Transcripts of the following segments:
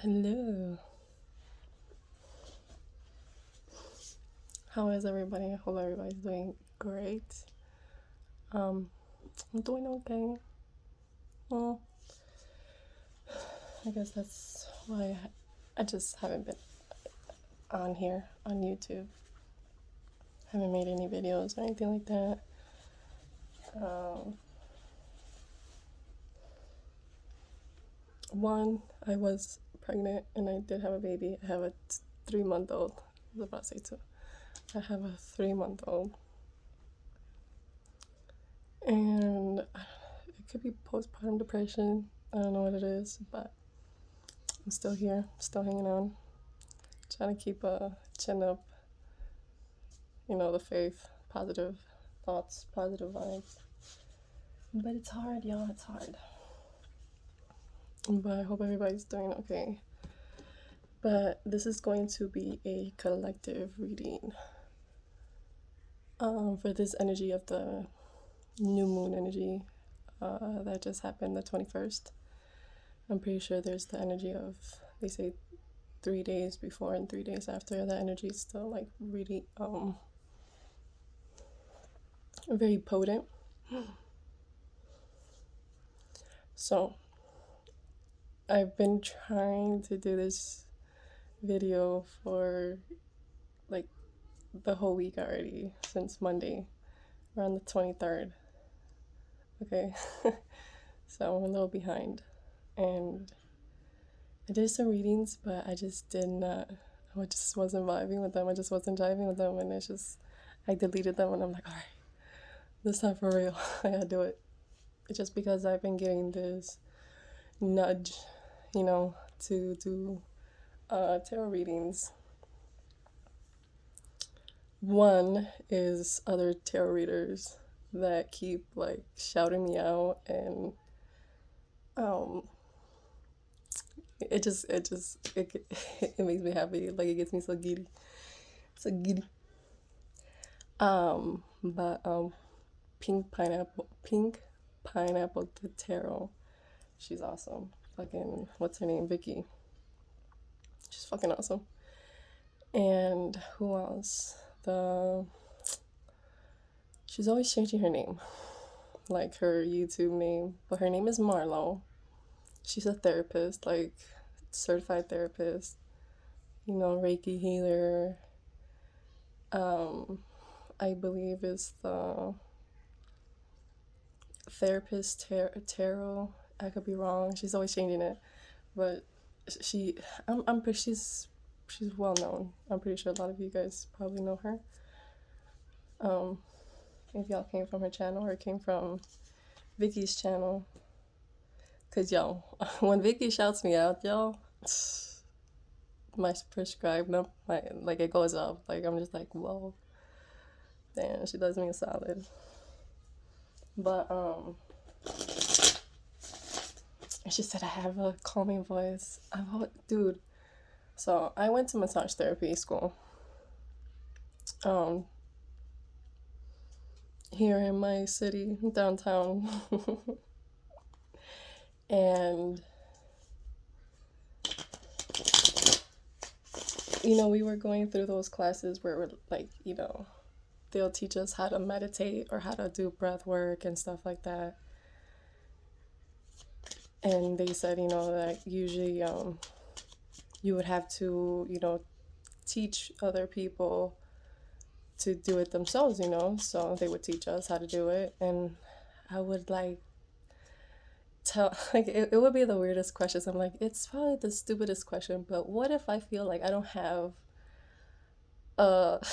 Hello. How is everybody? I hope everybody's doing great. I'm doing okay. Well, I guess that's why I just haven't been on here on YouTube. Haven't made any videos or anything like that. One, I was pregnant and I did have a baby. I have a 3-month-old. I was about to say two. I have a 3-month-old. And it could be postpartum depression. I don't know what it is, but I'm still here, still hanging on, trying to keep a chin up, the faith, positive thoughts, positive vibes. But it's hard, y'all, it's hard. But I hope everybody's doing okay. But this is going to be a collective reading for this energy of the new moon energy that just happened the 21st. I'm pretty sure there's the energy of, they say 3 days before and 3 days after. That energy is still like really very potent. So I've been trying to do this video for like the whole week already, since Monday, around the 23rd. Okay. So I'm a little behind, and I did some readings, but I just wasn't vibing with them. I just wasn't jiving with them, and I deleted them, and I'm like, all right, this time for real. I gotta do it. It's just because I've been getting this nudge, to do tarot readings. One is other tarot readers that keep like shouting me out, and it makes me happy. Like, it gets me so giddy, so giddy. But pink pineapple the tarot, she's awesome. Fucking, what's her name? Vicky. She's fucking awesome. And who else? She's always changing her name, like her YouTube name, but her name is Marlo. She's a therapist, like certified therapist, Reiki healer. I believe is the therapist tarot. I could be wrong. She's always changing it, but she's well known. I'm pretty sure a lot of you guys probably know her. If y'all came from her channel or came from Vicky's channel, cause yo, when Vicky shouts me out, y'all, my prescribed number, it goes up. Like, I'm just like, whoa, damn, she does me a solid. But she said I have a calming voice. Dude. So I went to massage therapy school. Here in my city, downtown. And we were going through those classes where we're like, they'll teach us how to meditate or how to do breath work and stuff like that. And they said, that usually you would have to, teach other people to do it themselves, so they would teach us how to do it. And I would tell, it would be the weirdest questions. I'm like, it's probably the stupidest question, but what if I feel like I don't have like,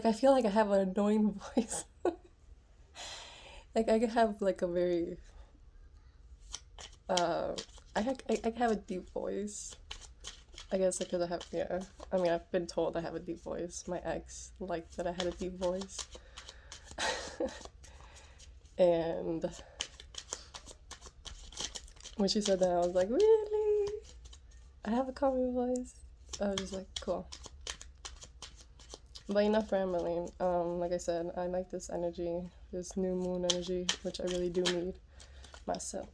I feel like I have an annoying voice. Like, I could have like a very I have a deep voice, I guess, because I've been told I have a deep voice. My ex liked that I had a deep voice. And when she said that, I was like, really? I have a calming voice? I was just like, cool. But enough rambling. Like I said, I like this energy, this new moon energy, which I really do need myself.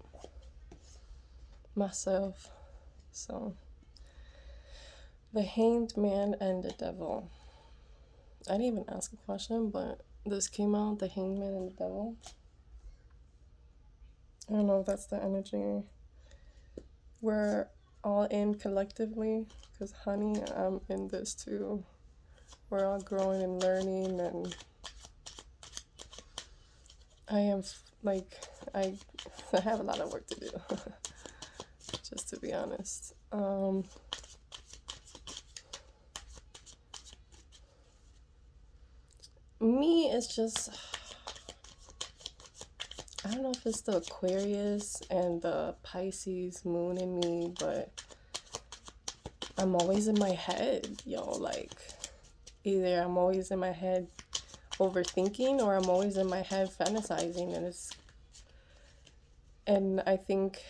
So, the Hanged Man and the Devil. I didn't even ask a question, but this came out, the Hanged Man and the Devil. I don't know if that's the energy we're all in collectively, because honey, I'm in this too. We're all growing and learning, and I am like, I have a lot of work to do, just to be honest. Me, it's just, I don't know if it's the Aquarius and the Pisces moon in me, but I'm always in my head, yo. Like, either I'm always in my head overthinking, or I'm always in my head fantasizing, and I think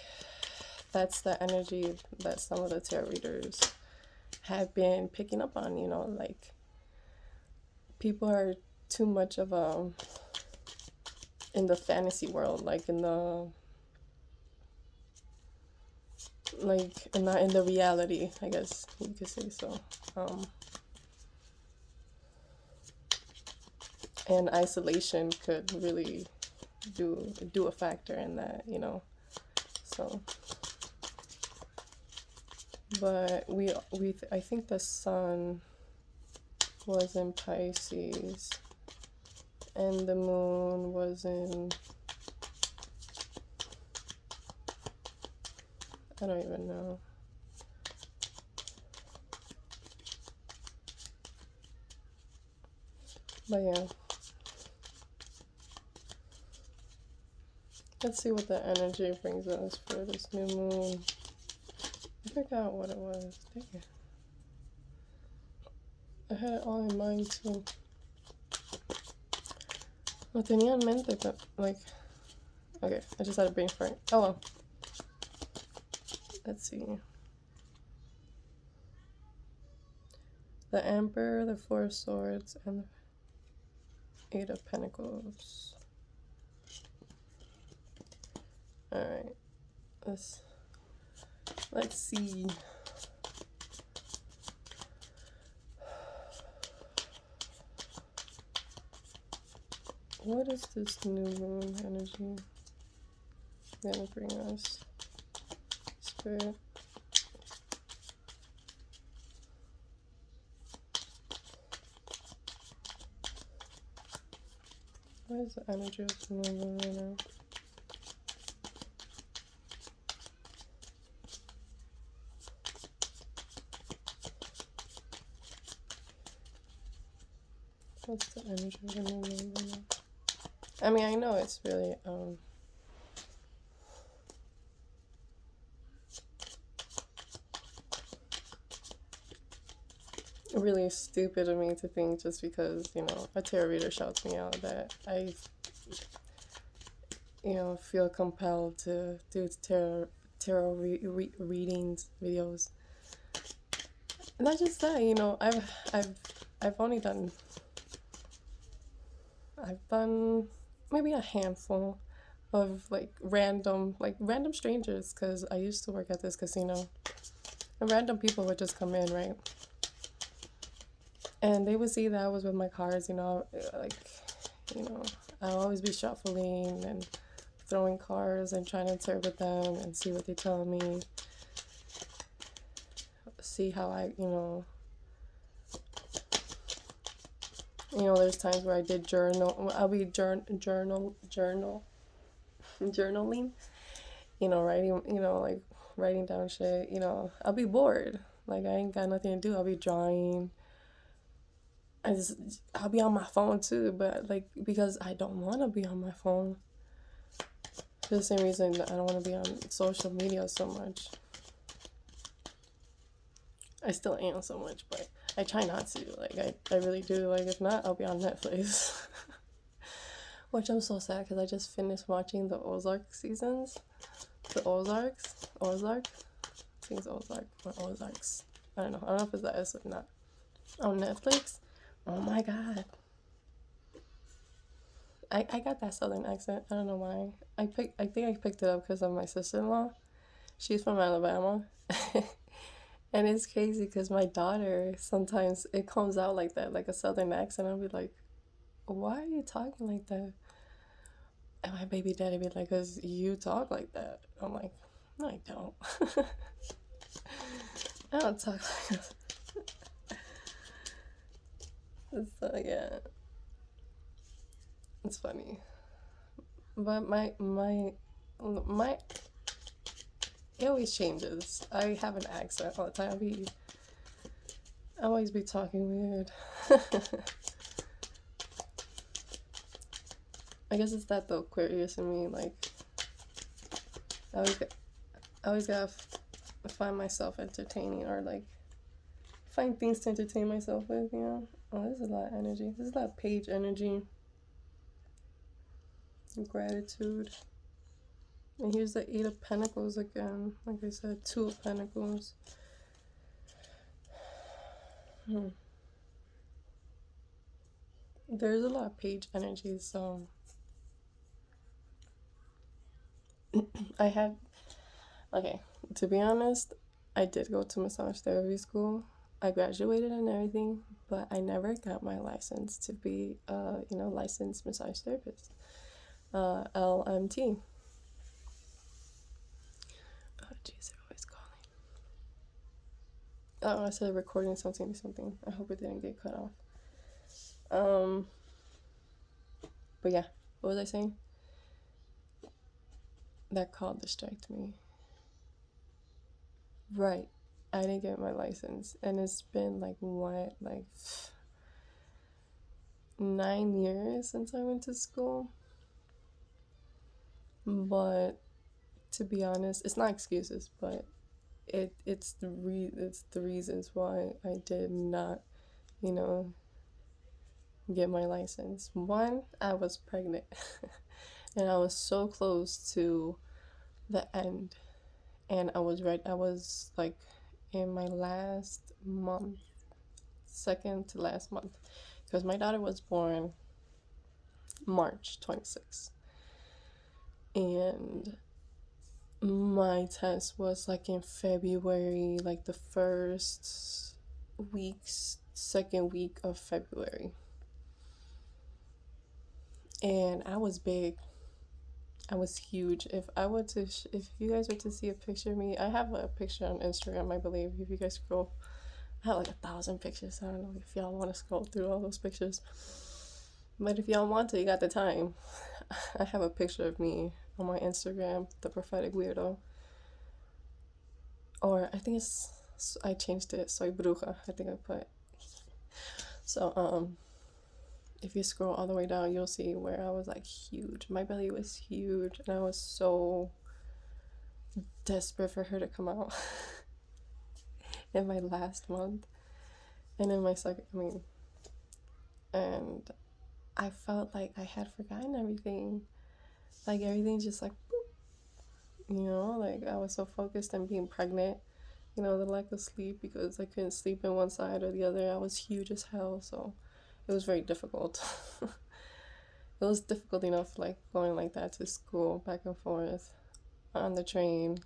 that's the energy that some of the tarot readers have been picking up on, you know, like people are too much of a in the fantasy world, like in the like and not in the reality, I guess you could say so. And isolation could really do a factor in that, you know. So, but I think the sun was in Pisces and the moon was in, I don't even know. But yeah. Let's see what the energy brings us for this new moon. I forgot what it was. Dang it. I had it all in mind too. Lo tenía en mente, but like, okay, I just had a brain fart. Oh well. Let's see. The Emperor, the Four of Swords, and the Eight of Pentacles. Alright. Let's see. What is this new moon energy gonna bring us? Spirit. What is the energy of the new moon right now? What's the energy of the new moon right now? I mean, I know it's really really stupid of me to think just because, you know, a tarot reader shouts me out that I, you know, feel compelled to do tarot readings videos. Not just that, you know, I've only done, I've done maybe a handful of like random strangers, because I used to work at this casino, and random people would just come in, right? And they would see that I was with my cards, you know, like, you know, I'll always be shuffling and throwing cards and trying to interpret them and see what they tell me. See how I, you know, there's times where I did journal. I'll be journaling, you know, writing, you know, like writing down shit, you know. I'll be bored. Like, I ain't got nothing to do. I'll be drawing. I'll be on my phone too, but like, because I don't want to be on my phone. For the same reason that I don't want to be on social media so much. I still am so much, but I try not to. Like, I really do. Like, if not, I'll be on Netflix. Which I'm so sad, because I just finished watching the Ozark seasons. The Ozarks? Ozark? I think it's Ozark or Ozarks. I don't know. I don't know if it's that S or not. On Netflix? Oh my god. I got that southern accent. I don't know why. I think I picked it up because of my sister-in-law. She's from Alabama. And it's crazy because my daughter, sometimes it comes out like that, like a southern accent. I'll be like, why are you talking like that? And my baby daddy be like, because you talk like that. I'm like, no, I don't. I don't talk like that. So, yeah, it's funny. But my, it always changes. I have an accent all the time. I always be talking weird. I guess it's that the Aquarius in me. Like, I always, I always gotta find myself entertaining, or like find things to entertain myself with. You know. Oh, this is a lot of energy. This is a lot of page energy. Gratitude. And here's the Eight of Pentacles again. Like I said, Two of Pentacles. There's a lot of page energy, so I had, okay, to be honest, I did go to massage therapy school. I graduated and everything, but I never got my license to be licensed massage therapist. LMT. Oh jeez, they're always calling. Oh, I said recording something. I hope it didn't get cut off. But yeah, what was I saying? That call distracted me. Right. I didn't get my license, and it's been like 9 years since I went to school. But to be honest, it's not excuses, but it's the reasons why I did not, you know, get my license. One, I was pregnant, and I was so close to the end, and I was right. I was like in my last month, second to last month, because my daughter was born March 26th, and my test was like in February, like the second week of February. And I was big. I was huge. If you guys were to see a picture of me, I have a picture on Instagram, I believe. If you guys scroll, I have like 1,000 pictures. I don't know if y'all want to scroll through all those pictures. But if y'all want to, you got the time. I have a picture of me on my Instagram, the prophetic weirdo. Or I think I changed it, soy bruja, I think I put. So, if you scroll all the way down, you'll see where I was like huge. My belly was huge, and I was so desperate for her to come out in my last month. And in my second, and I felt like I had forgotten everything. Like everything just like, boop, like I was so focused on being pregnant, the lack of sleep because I couldn't sleep in one side or the other. I was huge as hell, so it was very difficult. It was difficult enough, like going like that to school, back and forth, on the train,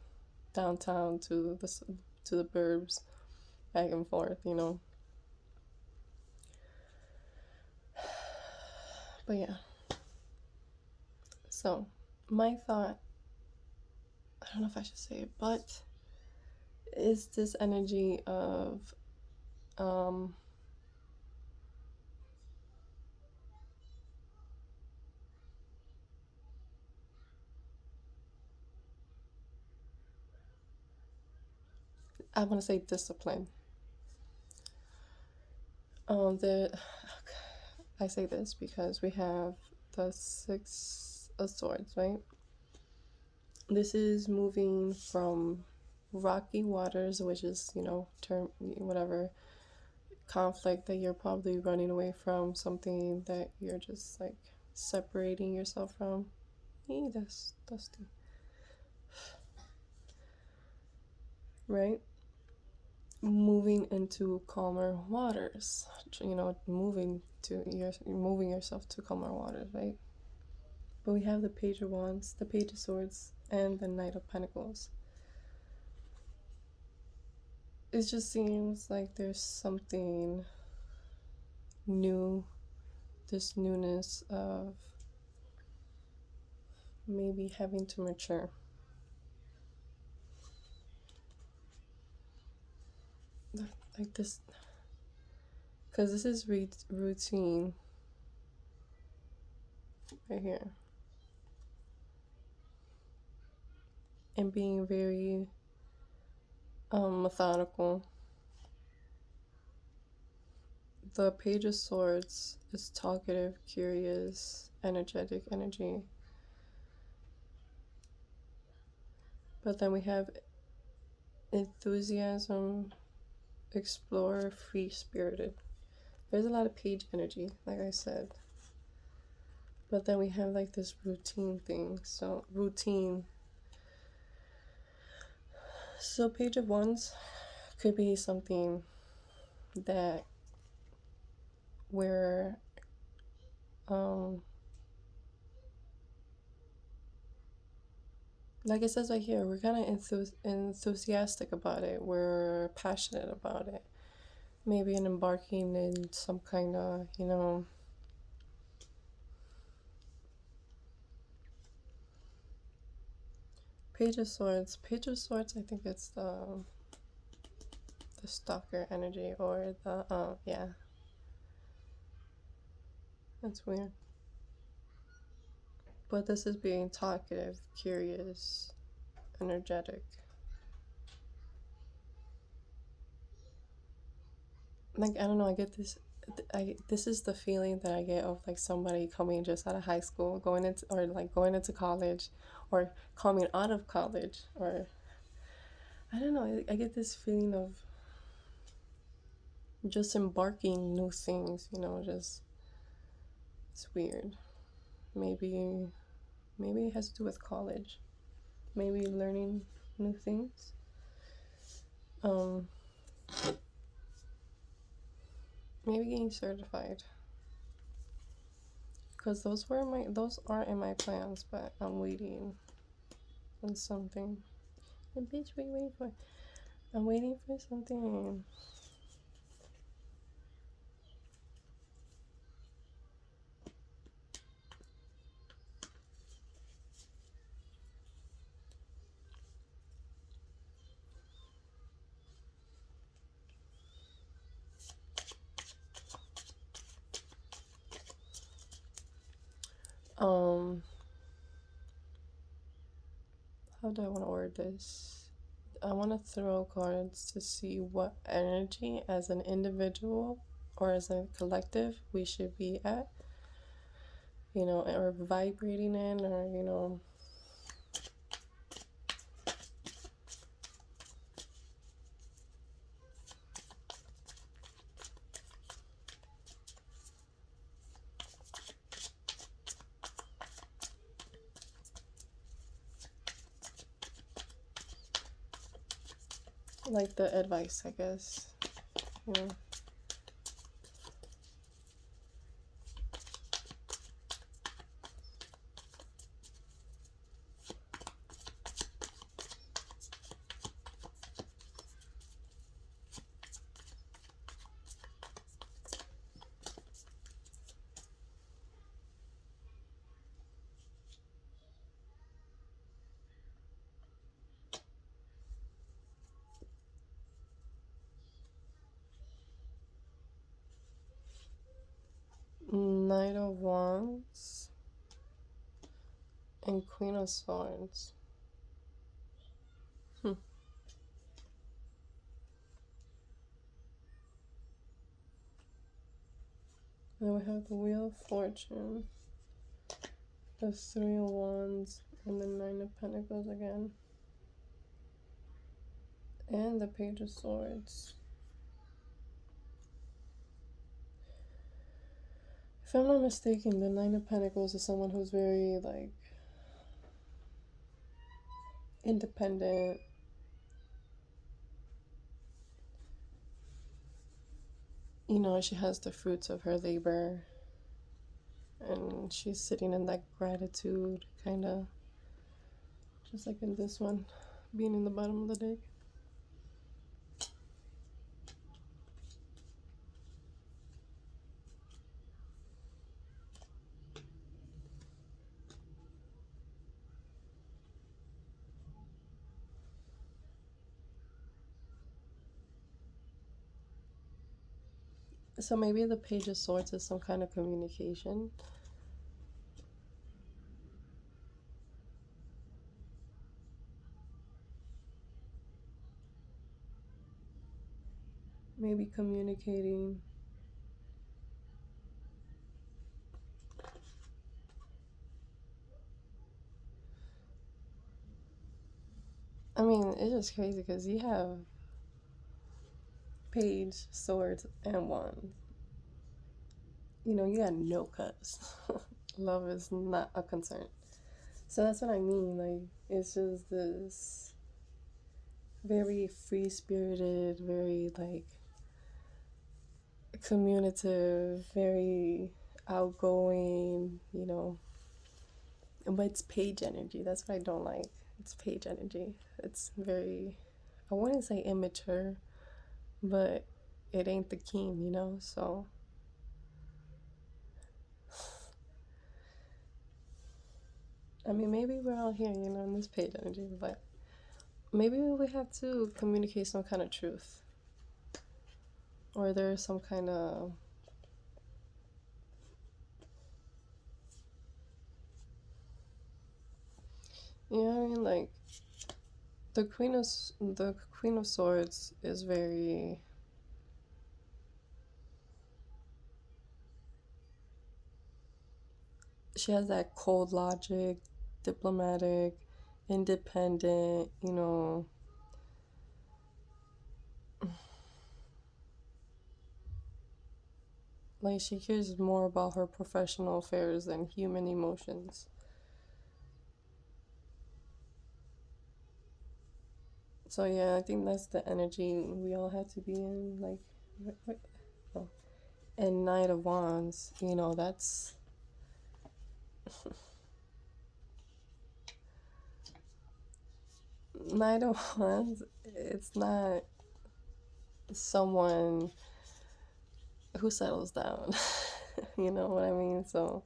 downtown to the burbs, back and forth. But yeah. So my thought, I don't know if I should say it, but is this energy of I want to say discipline. I say this because we have the Six of Swords, right? This is moving from rocky waters, which is term whatever conflict that you're probably running away from, something that you're just like separating yourself from. That's dusty, right? Moving into calmer waters, moving yourself to calmer waters, right? But we have the Page of Wands, the Page of Swords, and the Knight of Pentacles. it just seems like there's something new, this newness of maybe having to mature. Like this, because this is routine right here. And being very methodical. The Page of Swords is talkative, curious, energetic energy. But then we have enthusiasm, explorer, free spirited. There's a lot of page energy, like I said. But then we have like this routine thing. So, routine. So, Page of Wands could be something that we're like it says right here, we're kind of enthusiastic about it. We're passionate about it. Maybe in embarking in some kind of, Page of Swords. Page of Swords, I think it's the stalker energy, or the, yeah. That's weird. But this is being talkative, curious, energetic. Like, I don't know, I get this. This is the feeling that I get of like somebody coming just out of high school, going into, or like going into college, or coming out of college, or I don't know. I get this feeling of just embarking new things. Just it's weird. Maybe it has to do with college. Maybe learning new things. Maybe getting certified. Because those aren't in my plans, but I'm waiting on something. And bitch, what are you waiting for? I'm waiting for something. How do I want to word this? I want to throw cards to see what energy as an individual or as a collective we should be at, or vibrating in, or, like the advice, I guess, you know. Knight of Wands and Queen of Swords. Then we have the Wheel of Fortune, the Three of Wands, and the Nine of Pentacles again, and the Page of Swords. If I'm not mistaken, the Nine of Pentacles is someone who's very, like, independent. She has the fruits of her labor, and she's sitting in that gratitude, kind of, just like in this one, being in the bottom of the deck. So maybe the Page of Swords is some kind of communication. Maybe communicating. I mean, it's just crazy because you have Page, Swords, and Wands. You know, you got no cups. Love is not a concern. So that's what I mean. Like, it's just this very free spirited, very like communicative, very outgoing, you know. But it's page energy. That's what I don't like. It's page energy. It's very, I wouldn't say immature, but it ain't the king, you know? So, I mean, maybe we're all here, you know, in this page energy, but maybe we have to communicate some kind of truth. Or there's some kind of, you know what I mean? Like, the Queen of Swords is very, she has that cold logic, diplomatic, independent, you know, like she cares more about her professional affairs than human emotions. So yeah, I think that's the energy we all have to be in. Like, oh. And Knight of Wands, you know, that's Knight of Wands. It's not someone who settles down. You know what I mean? So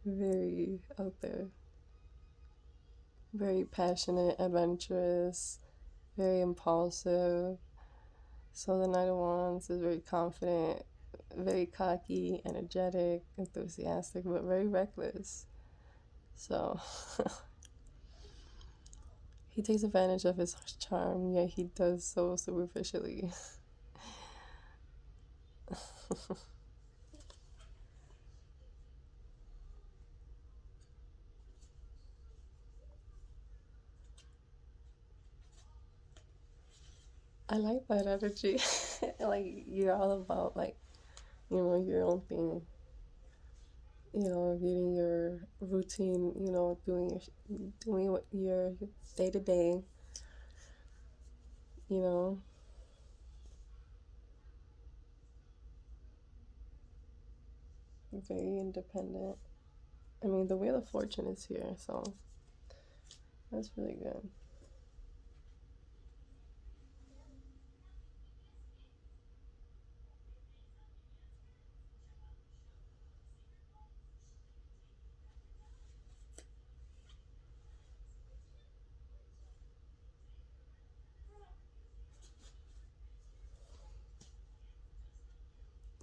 very out there, very passionate, adventurous, very impulsive. So the Knight of Wands is very confident, very cocky, energetic, enthusiastic, but very reckless. So he takes advantage of his charm, yet he does so superficially. I like that energy. Like you're all about like, you know, your own thing. You know, getting your routine. You know, doing what your day to day. You know, very independent. I mean, the Wheel of Fortune is here, so that's really good.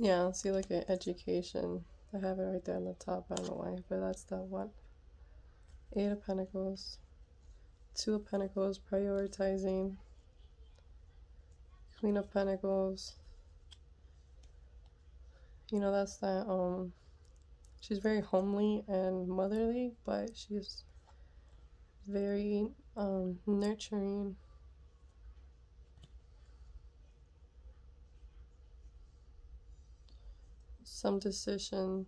Yeah, see, like an education. I have it right there on the top. I don't know why, but that's the one. Eight of Pentacles, Two of Pentacles, prioritizing. Queen of Pentacles. You know, that's that. She's very homely and motherly, but she's very nurturing. Some decision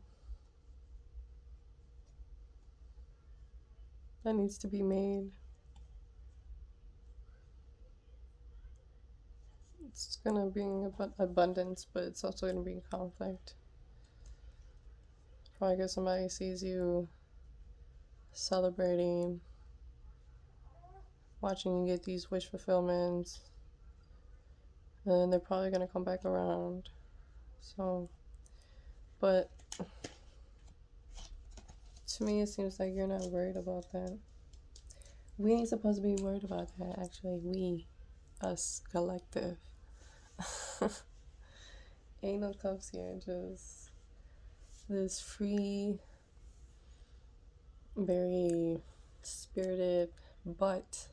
that needs to be made. It's gonna bring abundance, but it's also gonna bring conflict. Probably because somebody sees you celebrating, watching you get these wish fulfillments, and then they're probably gonna come back around. So, but to me, it seems like you're not worried about that. We ain't supposed to be worried about that, actually. We, us, collective. Ain't no cups here. Just this free, very spirited, but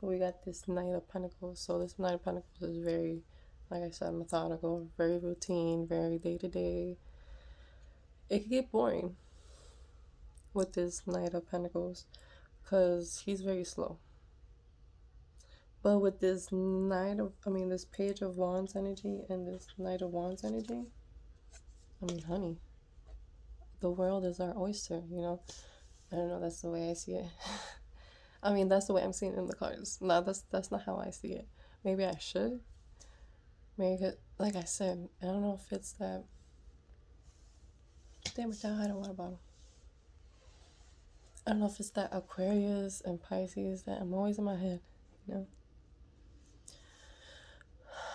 we got this Knight of Pentacles. So this Knight of Pentacles is very, like I said, methodical, very routine, very day to day. It could get boring with this Knight of Pentacles because he's very slow. But with this this Page of Wands energy and this Knight of Wands energy, I mean, honey, the world is our oyster, you know? I don't know, that's the way I see it. I mean, that's the way I'm seeing it in the cards. No, that's not how I see it. Maybe I should. Maybe, like I said, I don't know if it's that. Damn it, I don't want a bottle. I don't know if it's that Aquarius and Pisces that I'm always in my head, you know?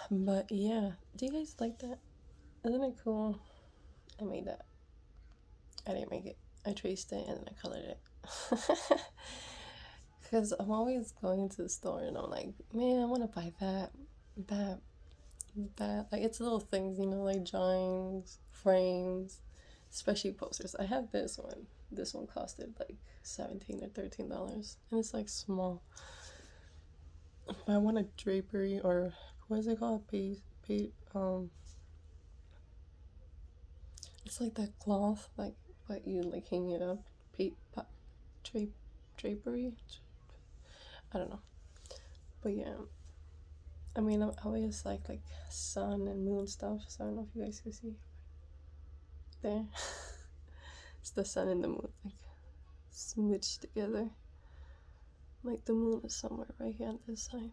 But yeah, do you guys like that? Isn't it cool? I made that. I didn't make it. I traced it and then I colored it. Because I'm always going to the store and I'm like, man, I want to buy that. Like, it's little things, you know, like drawings, frames, especially posters. I have this one. This one costed like $17 or $13, and it's like small. But I want a drapery, or what is it called? It's like that cloth, like, but you like hang it up. Drapery. I don't know, but yeah. I mean, I always like sun and moon stuff. So I don't know if you guys can see there. It's the sun and the moon like smooched together. Like the moon is somewhere right here on this side.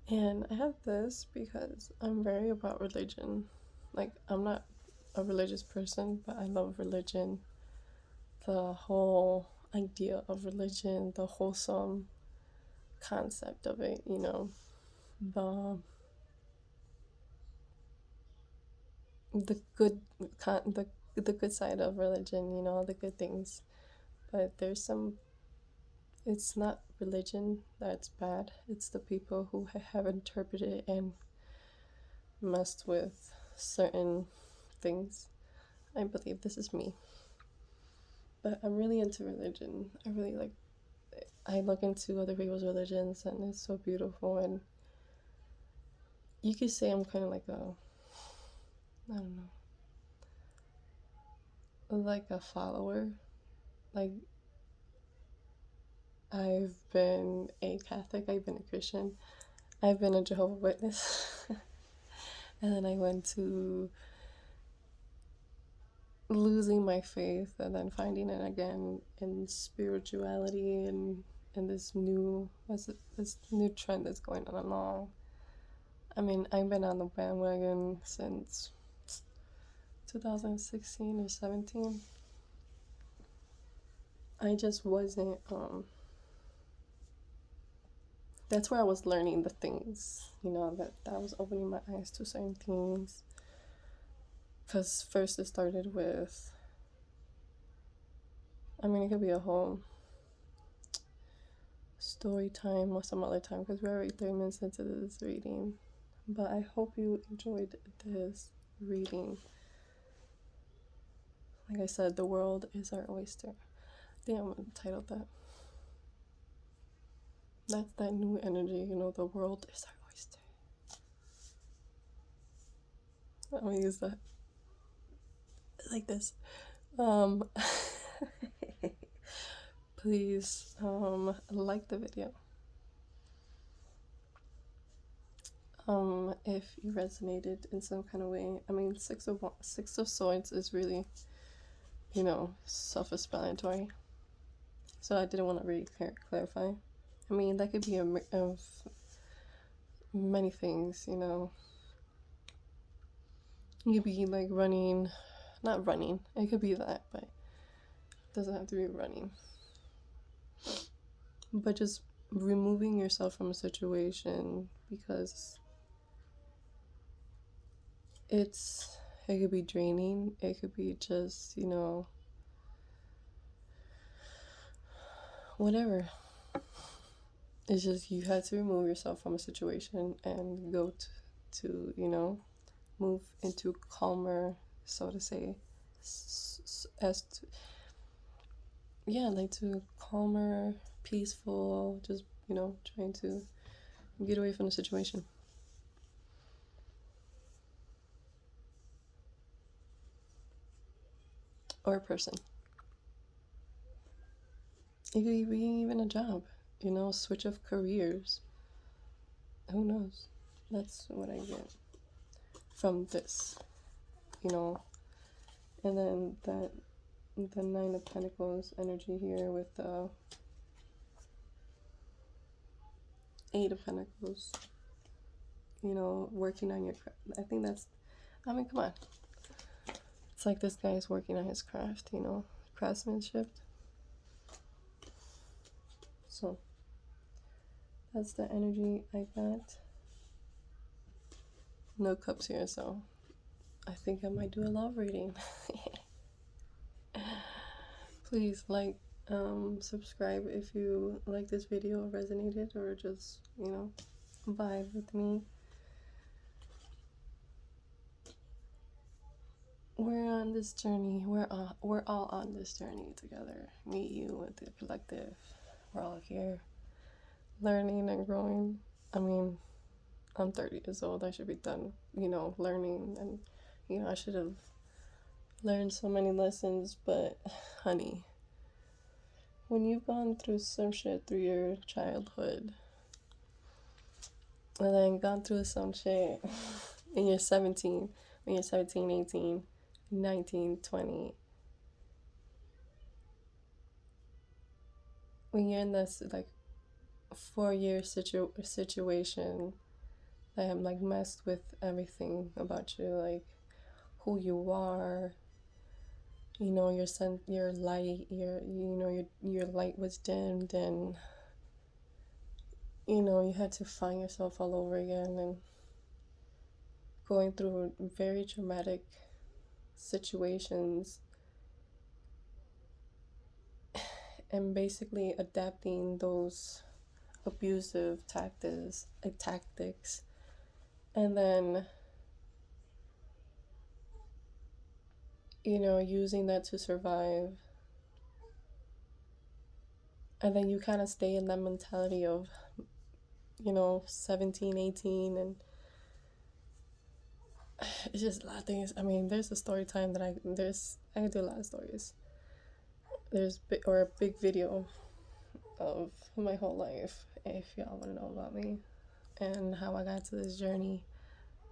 And I have this because I'm very about religion. Like, I'm not a religious person, but I love religion. The whole idea of religion, the wholesome concept of it, you know, the the good the good side of religion, you know, the good things. But there's some, it's not religion that's bad, it's the people who have interpreted and messed with certain things. I believe this is me. But I'm really into religion. I look into other people's religions and it's so beautiful. And you could say I'm kind of like I don't know, like a follower. Like, I've been a Catholic, I've been a Christian, I've been a Jehovah's Witness. And then I went to losing my faith and then finding it again in spirituality and this new trend that's going on along. I mean, I've been on the bandwagon since 2016 or 17. I just wasn't that's where I was learning the things, you know, that was opening my eyes to certain things. Because first it started with, I mean, it could be a whole story time or some other time because we're already 30 minutes into this reading. But I hope you enjoyed this reading. Like I said, the world is our oyster. I think I'm gonna title that. That's that new energy, you know, the world is our oyster. I'm gonna use that like this. Please like the video. If you resonated in some kind of way. I mean, Six of Swords is really, you know, self-explanatory. So I didn't want to really clarify. I mean, that could be of many things, you know. You could be like not running. It could be that, but it doesn't have to be running. But just removing yourself from a situation because it could be draining. It could be just, you know, whatever. It's just you had to remove yourself from a situation and go to you know, move into calmer, so to say, as to, yeah, like to calmer, peaceful, just, trying to get away from the situation or a person. It could be even a job, switch of careers. Who knows? That's what I get from this, you know. And then the Nine of Pentacles energy here with the Eight of Pentacles, working on your craft. I think that's, I mean, come on. It's like this guy is working on his craft, craftsmanship. So that's the energy I got. No cups here, so I think I might do a love reading. Please subscribe if you like this video, resonated, or just, vibe with me. We're on this journey. We're all on this journey together. Me, you, with the collective. We're all here, learning and growing. I mean, I'm 30 years old. I should be done, learning, and I should have learned so many lessons. But, honey, when you've gone through some shit through your childhood, and then gone through some shit when you're 17, 18, 19, 20, when you're in this, 4-year situation that have, messed with everything about you, who you are, your light, your light was dimmed, and, you had to find yourself all over again, and going through very traumatic situations, and basically adapting those abusive tactics, and then using that to survive. And then you kind of stay in that mentality of 17, 18, and it's just a lot of things. I mean, there's a story time that I can do a lot of stories. There's a big video of my whole life, if y'all want to know about me and how I got to this journey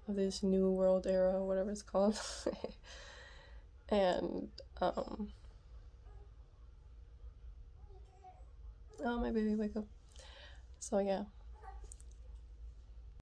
of this new world era, whatever it's called. And oh, my baby, wake up. So yeah,